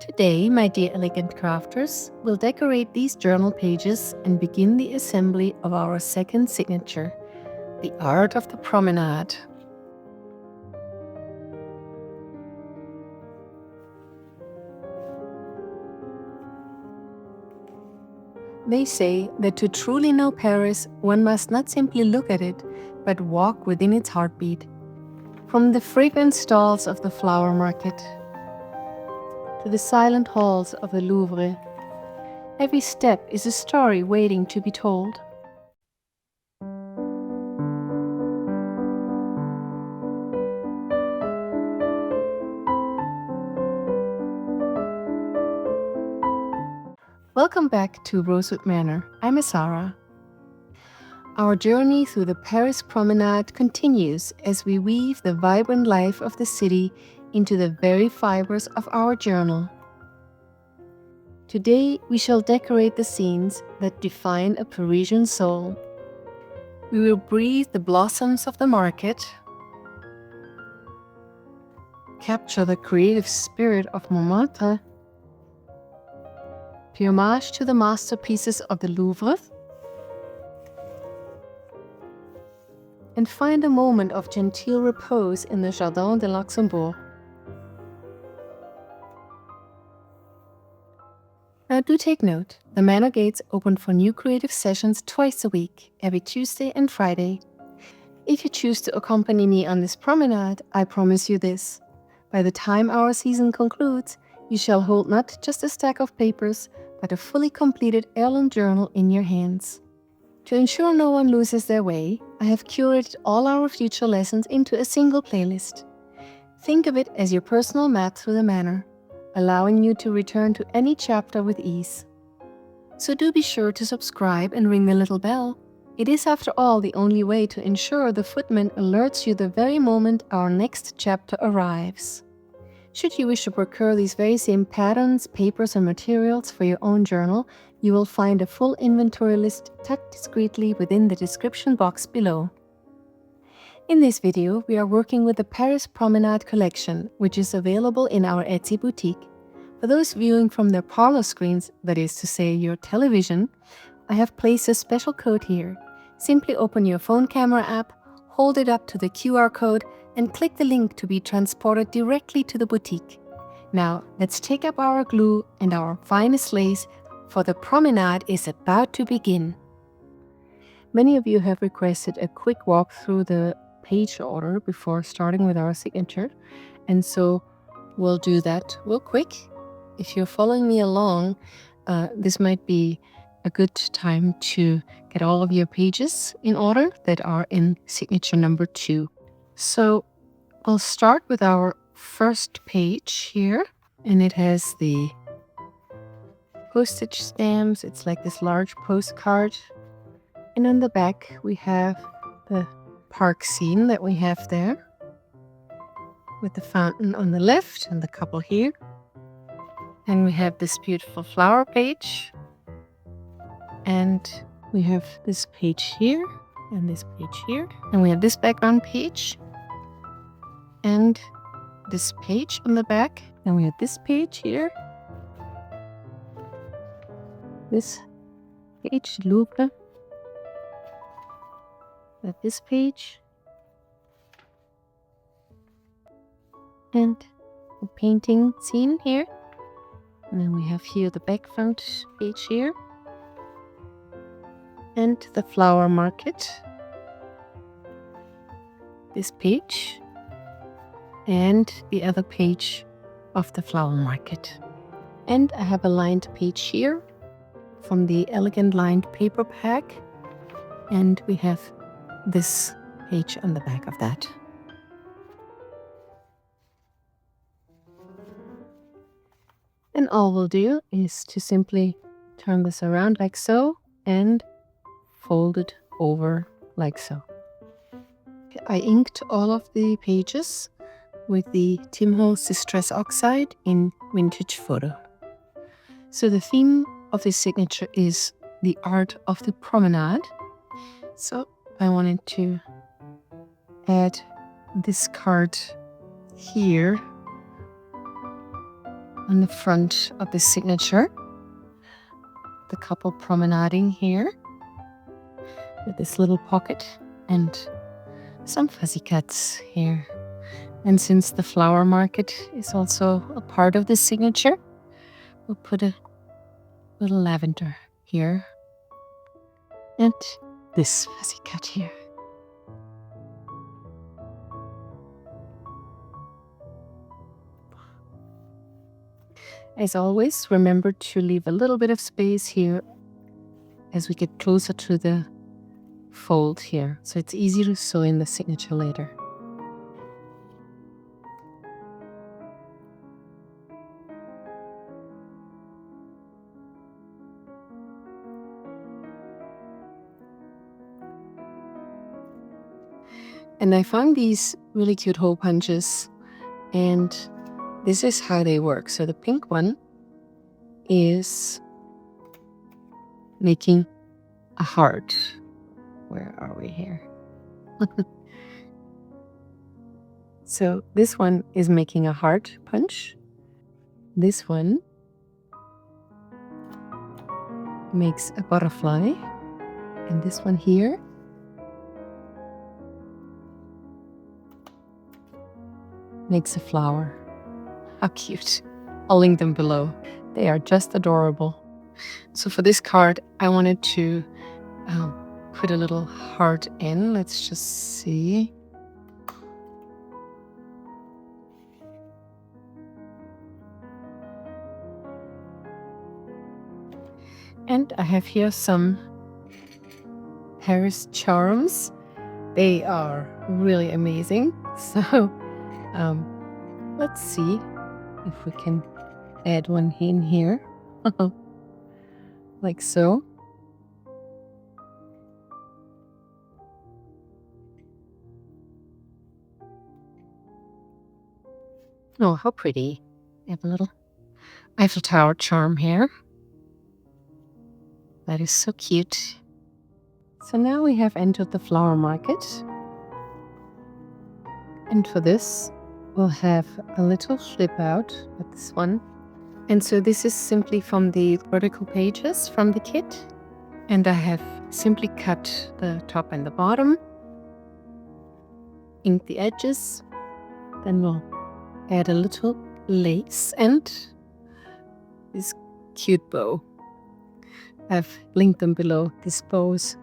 Today, my dear elegant crafters, we'll decorate these journal pages and begin the assembly of our second signature, the art of the promenade. They say that to truly know Paris, one must not simply look at it, but walk within its heartbeat. From the fragrant stalls of the flower market to the silent halls of the Louvre, every step is a story waiting to be told. Welcome back to Rosewood Manor. I'm Sarah. Our journey through the Paris Promenade continues as we weave the vibrant life of the city into the very fibers of our journal. Today, we shall decorate the scenes that define a Parisian soul. We will breathe the blossoms of the market, capture the creative spirit of Montmartre, pay homage to the masterpieces of the Louvre, and find a moment of genteel repose in the Jardin de Luxembourg. Now do take note, the Manor gates open for new creative sessions twice a week, every Tuesday and Friday. If you choose to accompany me on this promenade, I promise you this. By the time our season concludes, you shall hold not just a stack of papers, but a fully completed heirloom journal in your hands. To ensure no one loses their way, I have curated all our future lessons into a single playlist. Think of it as your personal map through the manor, allowing you to return to any chapter with ease. So do be sure to subscribe and ring the little bell. It is after all the only way to ensure the footman alerts you the very moment our next chapter arrives. Should you wish to procure these very same patterns, papers and materials for your own journal, you will find a full inventory list tucked discreetly within the description box below. In this video, we are working with the Paris Promenade collection, which is available in our Etsy boutique. For those viewing from their parlor screens, that is to say your television, I have placed a special code here. Simply open your phone camera app, hold it up to the QR code, and click the link to be transported directly to the boutique. Now, let's take up our glue and our finest lace, for the promenade is about to begin. Many of you have requested a quick walk through the page order before starting with our signature, and so we'll do that real quick. If you're following me along, this might be a good time to get all of your pages in order that are in signature number 2. So we'll start with our first page here, and it has the postage stamps. It's like this large postcard. And on the back, we have the park scene that we have there, with the fountain on the left and the couple here. And we have this beautiful flower page. And we have this page here, and this page here. And we have this background page. And this page on the back. And we have this page here. This page, Louvre. At this page. And a painting scene here. And then we have here the background page here. And the flower market. This page. And the other page of the flower market. And I have a lined page here from the elegant lined paper pack. And we have this page on the back of that. And all we'll do is to simply turn this around like so and fold it over like so. I inked all of the pages with the Tim Holtz Distress Oxide in Vintage Photo. So the theme of this signature is the art of the promenade. So I wanted to add this card here on the front of the signature. The couple promenading here with this little pocket and some fuzzy cuts here. And since the flower market is also a part of the signature, we'll put a little lavender here and this fuzzy cut here. As always, remember to leave a little bit of space here as we get closer to the fold here, so it's easy to sew in the signature later. And I found these really cute hole punches, and this is how they work. So the pink one is making a heart. Where are we here? So this one is making a heart punch. This one makes a butterfly. And this one here makes a flower. How cute. I'll link them below. They are just adorable. So for this card, I wanted to put a little heart in. Let's just see. And I have here some Paris charms. They are really amazing. So let's see if we can add one in here. Like so. Oh, how pretty. I have a little Eiffel Tower charm here. That is so cute. So now we have entered the flower market. And for this, we'll have a little flip out with this one. And so this is simply from the vertical pages from the kit. And I have simply cut the top and the bottom, inked the edges, then we'll add a little lace and this cute bow. I've linked them below, these bows.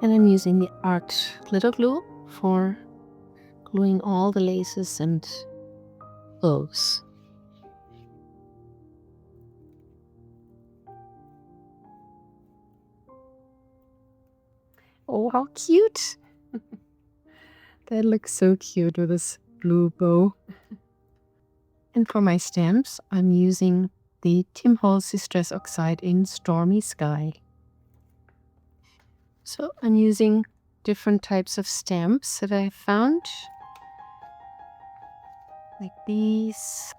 And I'm using the art glitter glue for gluing all the laces and bows. Oh, how cute! That looks so cute with this blue bow. And for my stamps, I'm using the Tim Holtz Distress Oxide in Stormy Sky. So I'm using different types of stamps that I found, like these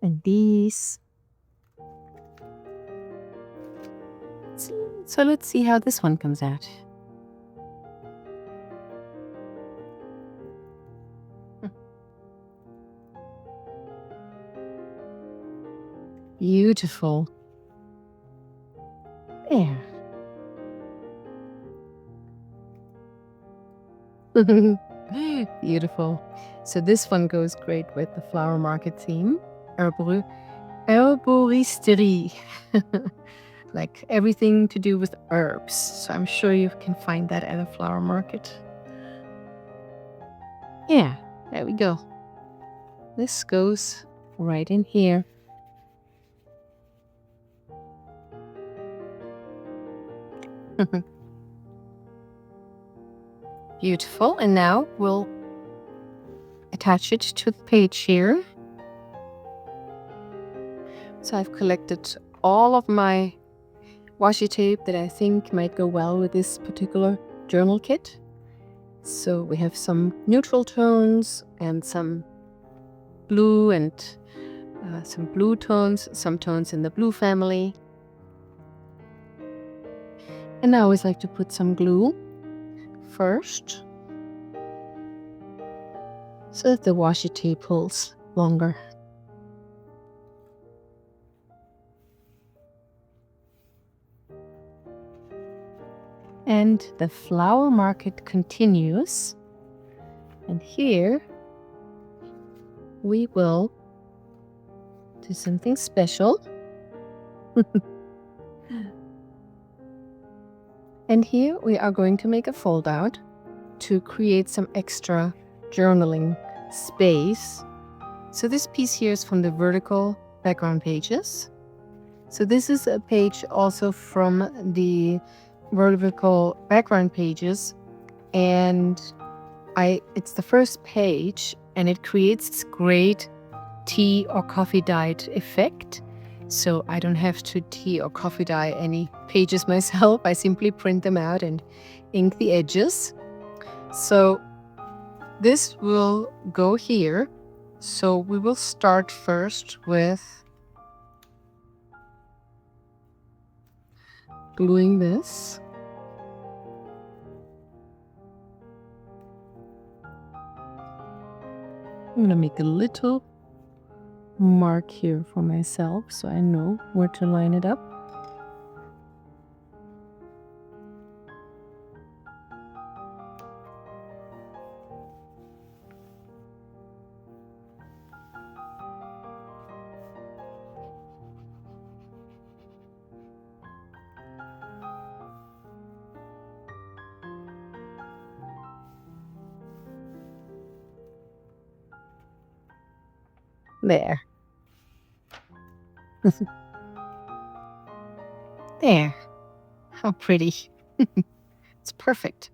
and these. So let's see how this one comes out. Beautiful. There. Beautiful. So this one goes great with the flower market theme. Herboristerie. Like everything to do with herbs. So I'm sure you can find that at a flower market. Yeah, there we go. This goes right in here. Beautiful. And now we'll attach it to the page here. So I've collected all of my washi tape that I think might go well with this particular journal kit. So we have some neutral tones and some blue and some blue tones, some tones in the blue family. And I always like to put some glue first, so that the washi tape holds longer. And the flower market continues. And here we will do something special. And here we are going to make a fold out to create some extra journaling space. So this piece here is from the vertical background pages. So this is a page also from the vertical background pages, and it's the first page, and it creates this great tea or coffee dyed effect. So I don't have to tea or coffee dye any pages myself. I simply print them out and ink the edges. So this will go here. So we will start first with gluing this. I'm going to make a little mark here for myself so I know where to line it up. There. There. How pretty. It's perfect.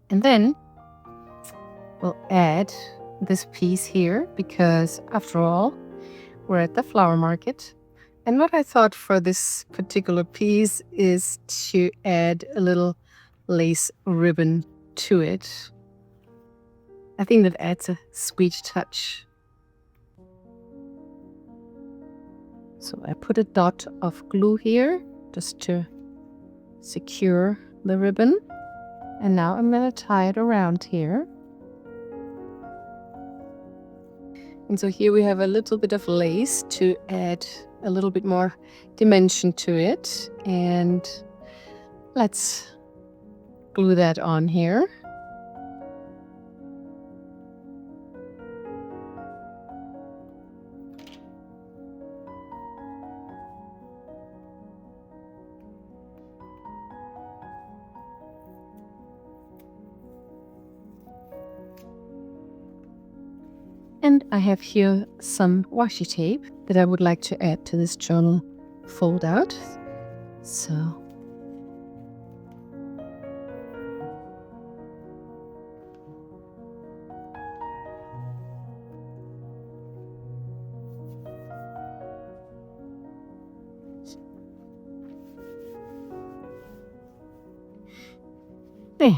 And then we'll add this piece here because, after all, we're at the flower market. And what I thought for this particular piece is to add a little lace ribbon to it. I think that adds a sweet touch. So I put a dot of glue here just to secure the ribbon. And now I'm going to tie it around here. And so here we have a little bit of lace to add a little bit more dimension to it. And let's glue that on here. And I have here some washi tape that I would like to add to this journal fold out. So there,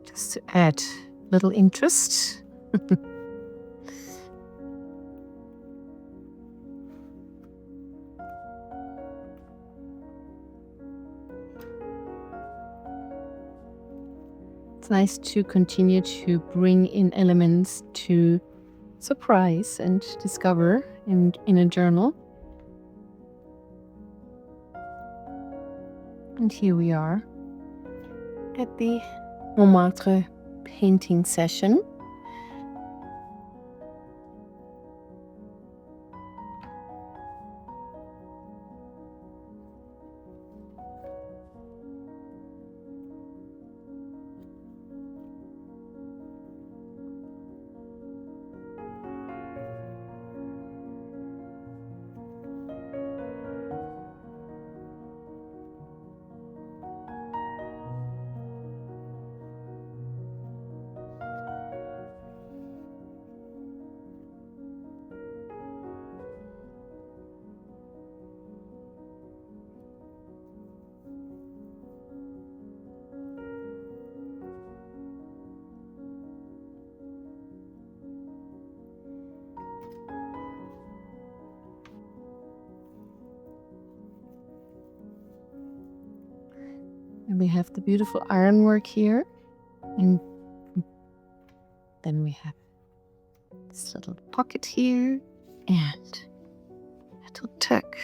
just to add little interest. It's nice to continue to bring in elements to surprise and discover in a journal. And here we are at the Montmartre painting session. we have the beautiful ironwork here. And then we have this little pocket here and a little tuck.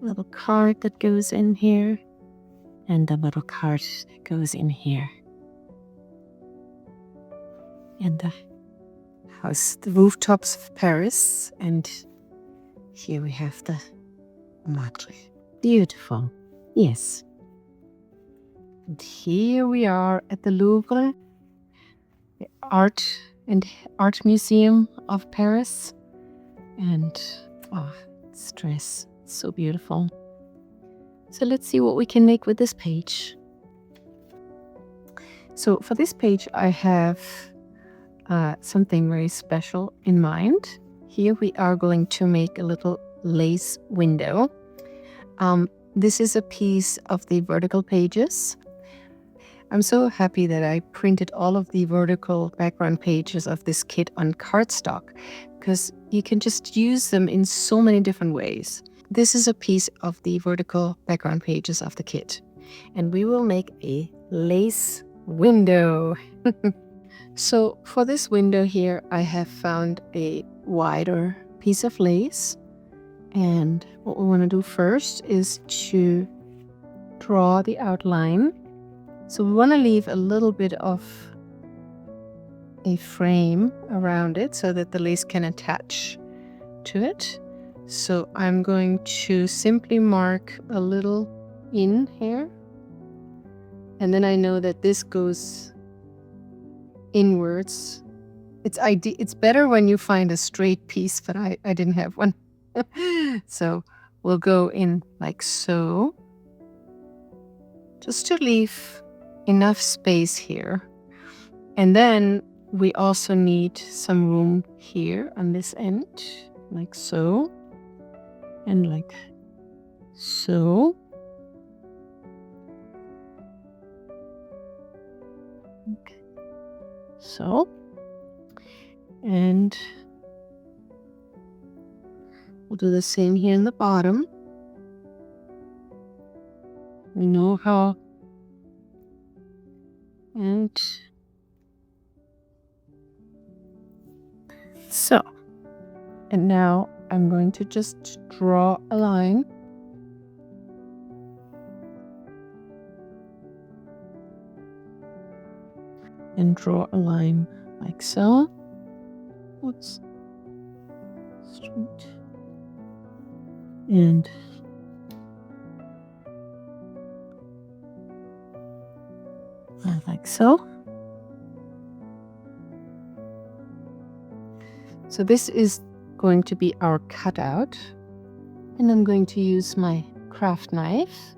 Little card that goes in here. And a little card that goes in here. And the house, the rooftops of Paris. And here we have the Madre. Beautiful. Yes. And here we are at the Louvre, the Art Museum of Paris. And this dress, so beautiful. So let's see what we can make with this page. So for this page, I have something very special in mind. Here we are going to make a little lace window. This is a piece of the vertical pages. I'm so happy that I printed all of the vertical background pages of this kit on cardstock, because you can just use them in so many different ways. This is a piece of the vertical background pages of the kit, and we will make a lace window. So for this window here, I have found a wider piece of lace, and what we want to do first is to draw the outline. So we want to leave a little bit of a frame around it so that the lace can attach to it. So I'm going to simply mark a little in here, and then I know that this goes inwards. It's better when you find a straight piece, but I didn't have one. So we'll go in like so, just to leave enough space here. And then we also need some room here on this end, like so, and like so. Okay. So, and we'll do the same here in the bottom. We know how, and so, and now I'm going to just draw a line. And draw a line like so. Oops. Straight. And like so. So this is going to be our cutout. And I'm going to use my craft knife.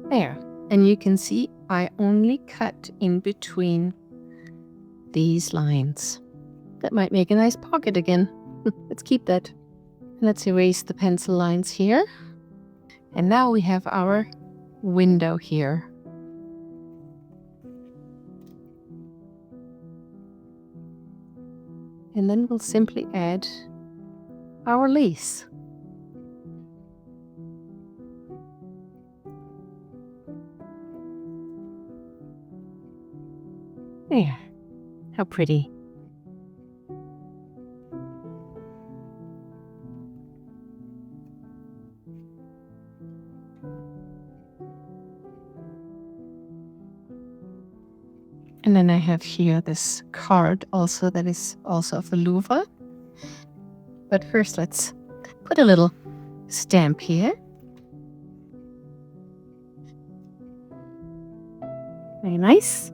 There, and you can see I only cut in between these lines. That might make a nice pocket again. Let's keep that. Let's erase the pencil lines here. And now we have our window here. And then we'll simply add our lace. There, how pretty. And then I have here this card also that is also of the Louvre. But first let's put a little stamp here. Very nice.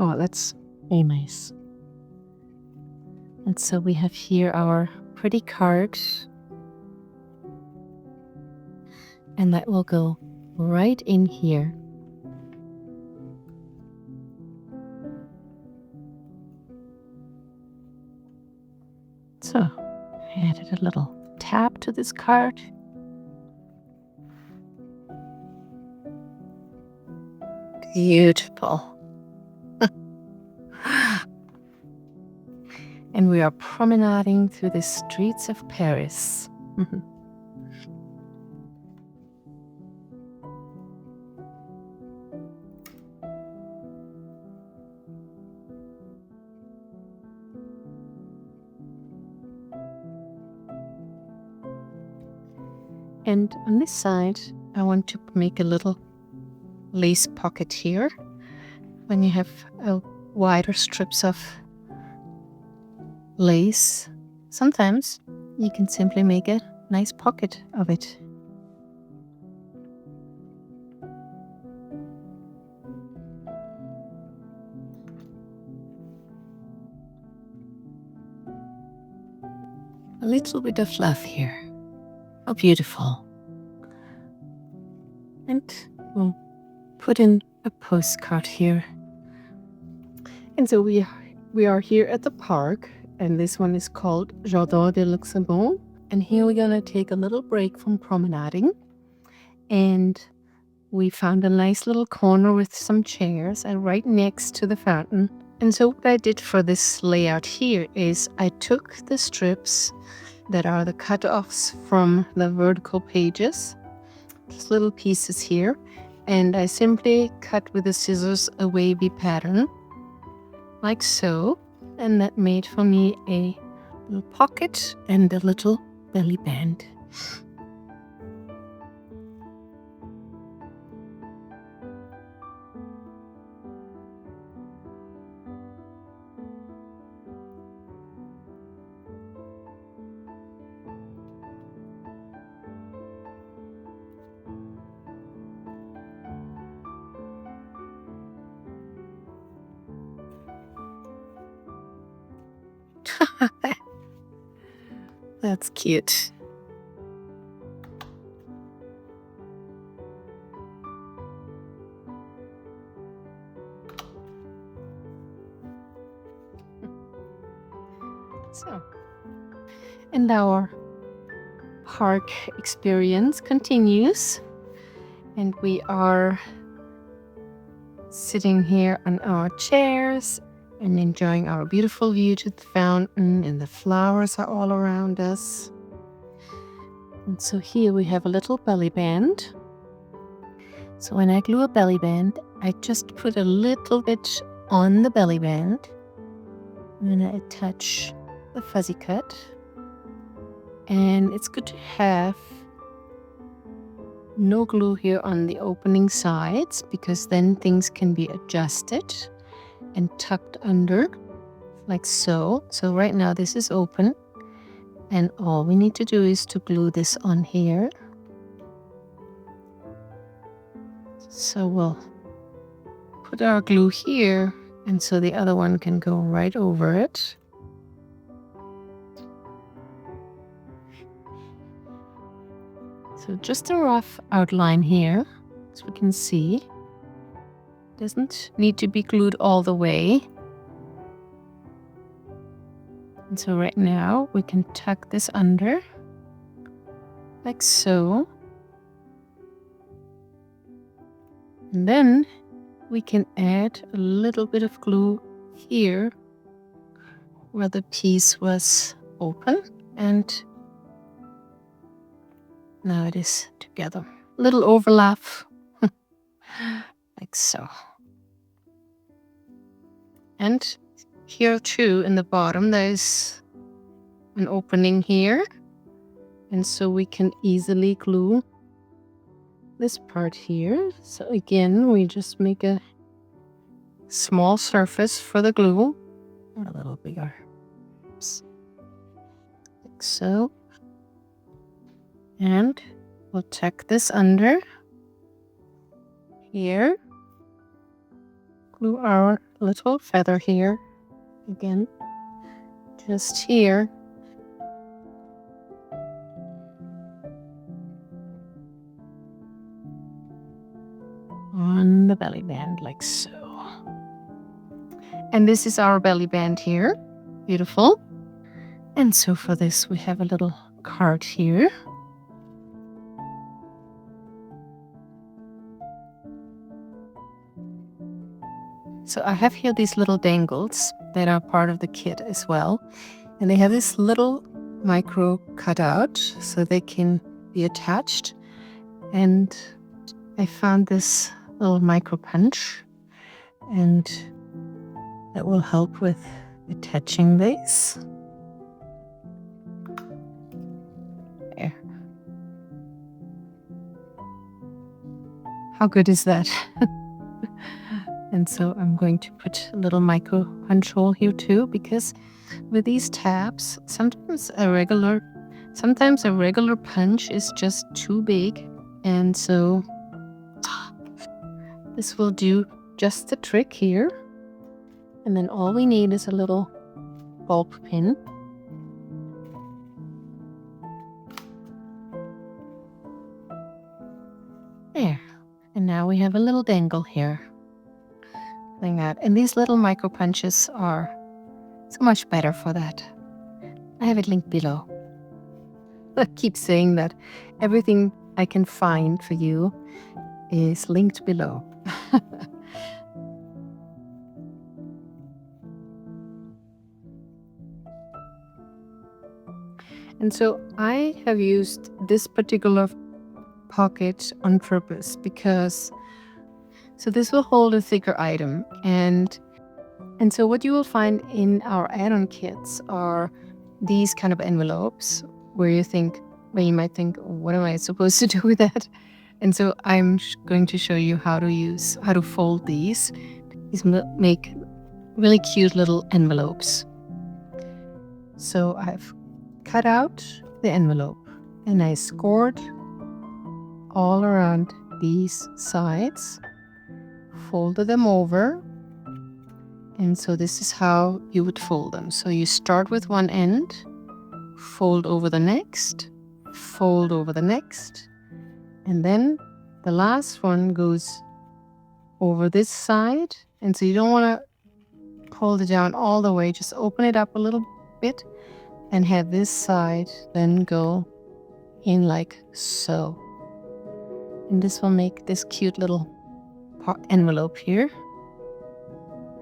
Oh, that's very nice. And so we have here our pretty card. And that will go right in here. So I added a little tab to this card. Beautiful. And we are promenading through the streets of Paris. And on this side, I want to make a little lace pocket here. When you have wider strips of lace, sometimes you can simply make a nice pocket of it. A little bit of fluff here. How beautiful. And we'll put in a postcard here. And so we are here at the park, and this one is called Jardin de Luxembourg. And here we're gonna take a little break from promenading. And we found a nice little corner with some chairs and right next to the fountain. And so what I did for this layout here is I took the strips that are the cut-offs from the vertical pages, just little pieces here, and I simply cut with the scissors a wavy pattern, like so, and that made for me a little pocket and a little belly band. That's cute. So, and our park experience continues, and we are sitting here on our chairs and enjoying our beautiful view to the fountain, and the flowers are all around us. And so here we have a little belly band. So when I glue a belly band, I just put a little bit on the belly band. I'm gonna attach the fuzzy cut. And it's good to have no glue here on the opening sides, because then things can be adjusted and tucked under like so. So right now this is open, and all we need to do is to glue this on here. So we'll put our glue here, and so the other one can go right over it. So just a rough outline here, as we can see. Doesn't need to be glued all the way. And so right now we can tuck this under, like so. And then we can add a little bit of glue here where the piece was open, and now it is together. Little overlap, like so. And here too, in the bottom, there's an opening here. And so we can easily glue this part here. So again, we just make a small surface for the glue, or a little bigger. Oops. Like so. And we'll tuck this under here. Glue our little feather here. Again, just here. On the belly band, like so. And this is our belly band here. Beautiful. And so for this, we have a little card here. So I have here these little dangles that are part of the kit as well. And they have this little micro cutout so they can be attached. And I found this little micro punch, and that will help with attaching this. There. How good is that? And so I'm going to put a little micro punch hole here too, because with these tabs, sometimes a regular punch is just too big. And so this will do just the trick here. And then all we need is a little bulb pin. There. And now we have a little dangle here. Like that. And these little micro punches are so much better for that. I have it linked below. I keep saying that. Everything I can find for you is linked below. And so I have used this particular pocket on purpose because so this will hold a thicker item, and so what you will find in our add-on kits are these kind of envelopes where you might think, what am I supposed to do with that? And so I'm going to show you how to fold these. These make really cute little envelopes. So I've cut out the envelope and I scored all around these sides, folded them over, and so this is how you would fold them. So you start with one end, fold over the next, fold over the next, and then the last one goes over this side. And so you don't want to hold it down all the way, just open it up a little bit and have this side then go in like so. And this will make this cute little envelope here.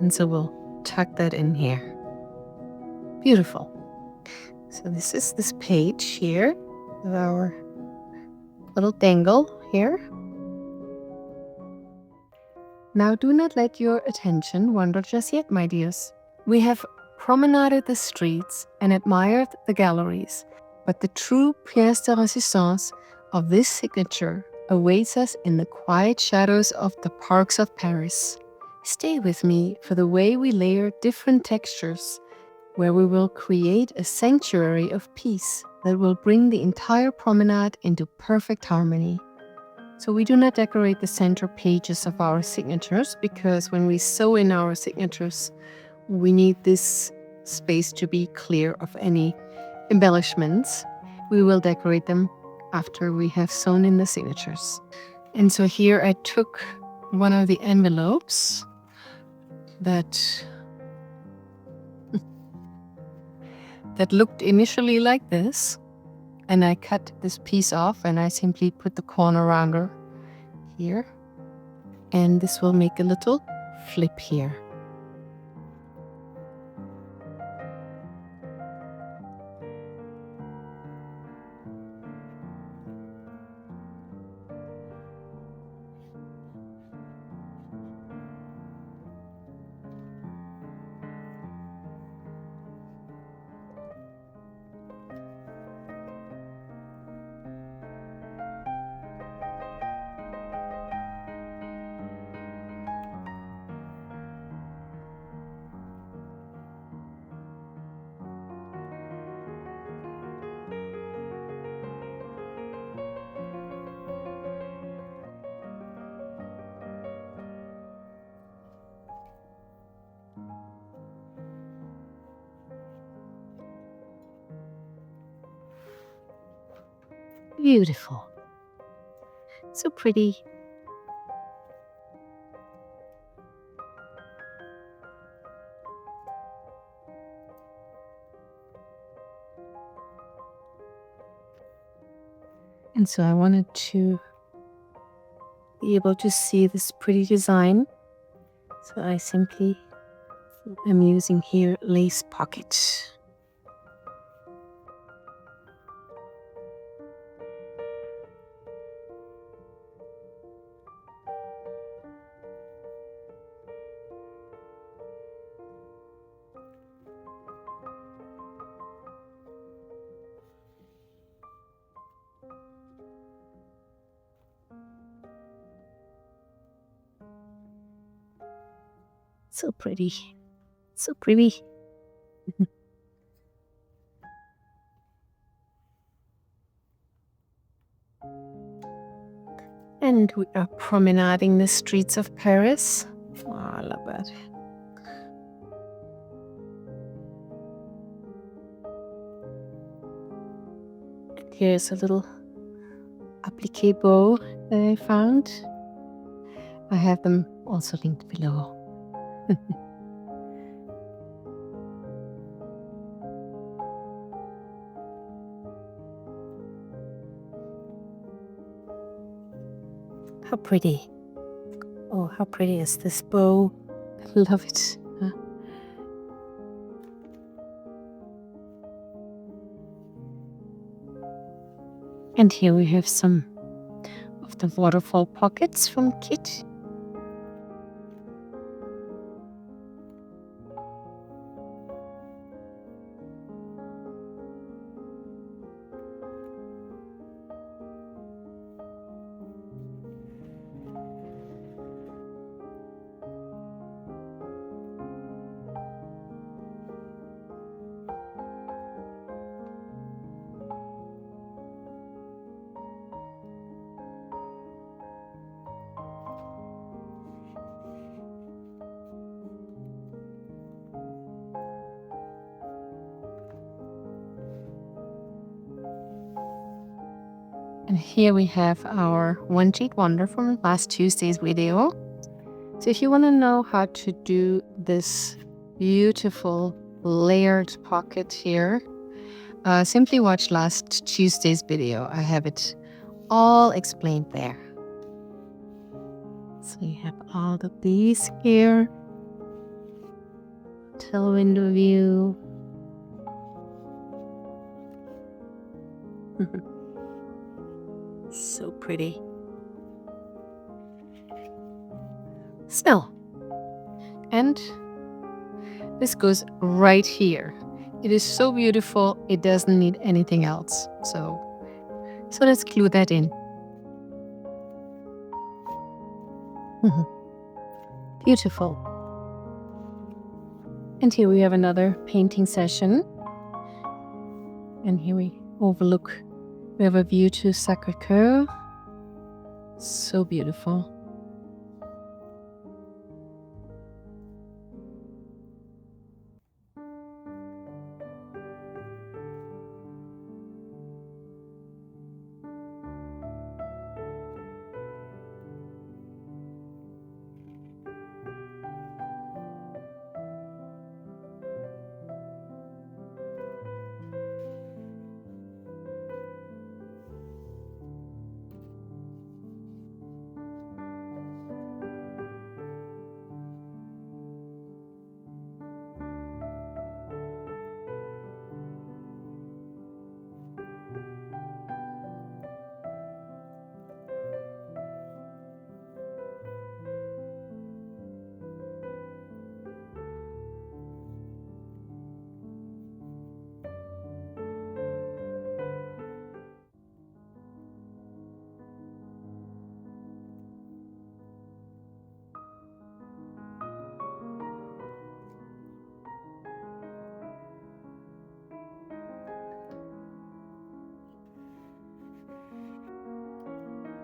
And so we'll tuck that in here. Beautiful. So this is this page here of our little dangle here. Now do not let your attention wander just yet, my dears. We have promenaded the streets and admired the galleries, but the true pièce de résistance of this signature awaits us in the quiet shadows of the parks of Paris. Stay with me for the way we layer different textures, where we will create a sanctuary of peace that will bring the entire promenade into perfect harmony. So we do not decorate the center pages of our signatures because when we sew in our signatures, we need this space to be clear of any embellishments. We will decorate them after we have sewn in the signatures. And so here I took one of the envelopes that looked initially like this, and I cut this piece off and I simply put the corner rounder here, and this will make a little flip here. Beautiful. So pretty. And so I wanted to be able to see this pretty design. So I simply am using here lace pocket. So pretty. So pretty. And we are promenading the streets of Paris. Oh, I love that. And here's a little applique bow that I found. I have them also linked below. How pretty. Oh, how pretty is this bow? I love it. And here we have some of the waterfall pockets from Kit. And here we have our one sheet wonder from last Tuesday's video. So if you want to know how to do this beautiful layered pocket here, simply watch last Tuesday's video. I have it all explained there. So you have all of these here. Tail window view. So pretty. Smell. And this goes right here. It is so beautiful, it doesn't need anything else. So let's glue that in. Beautiful. And here we have another painting session. And here we have a view to Sacré-Cœur. So beautiful.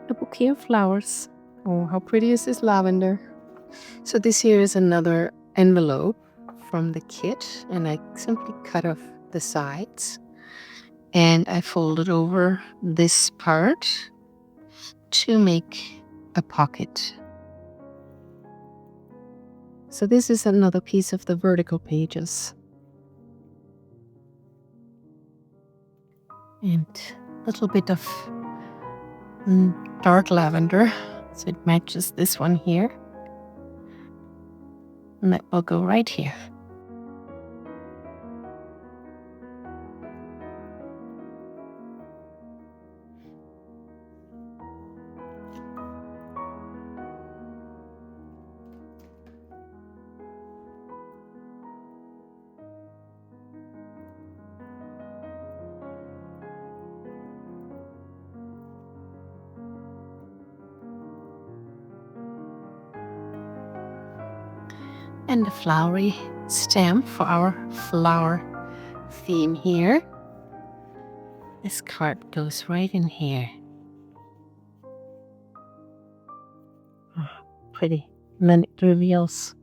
A bouquet of flowers. Oh, how pretty is this lavender? So this here is another envelope from the kit, and I simply cut off the sides and I folded over this part to make a pocket. So this is another piece of the vertical pages. And a little bit of dark lavender, so it matches this one here. And that will go right here. And the flowery stamp for our flower theme here. This card goes right in here. Oh, pretty. And then it reveals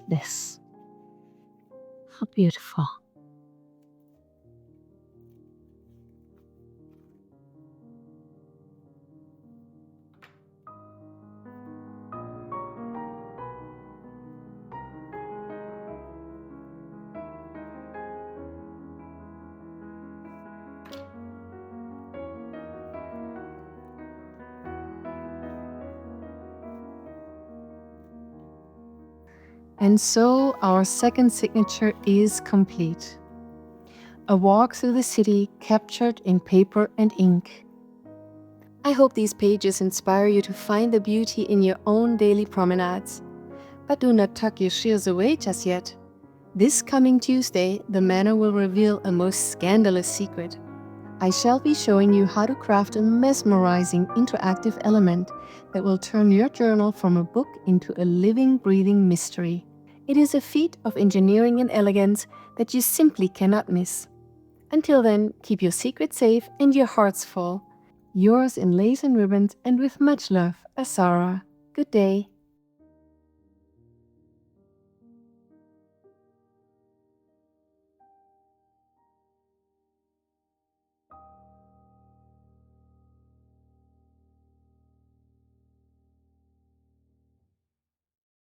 this. How beautiful. And so our second signature is complete. A walk through the city captured in paper and ink. I hope these pages inspire you to find the beauty in your own daily promenades. But do not tuck your shears away just yet. This coming Tuesday, the manor will reveal a most scandalous secret. I shall be showing you how to craft a mesmerizing interactive element that will turn your journal from a book into a living, breathing mystery. It is a feat of engineering and elegance that you simply cannot miss. Until then, keep your secrets safe and your hearts full. Yours in lace and ribbons and with much love, Asara. Good day.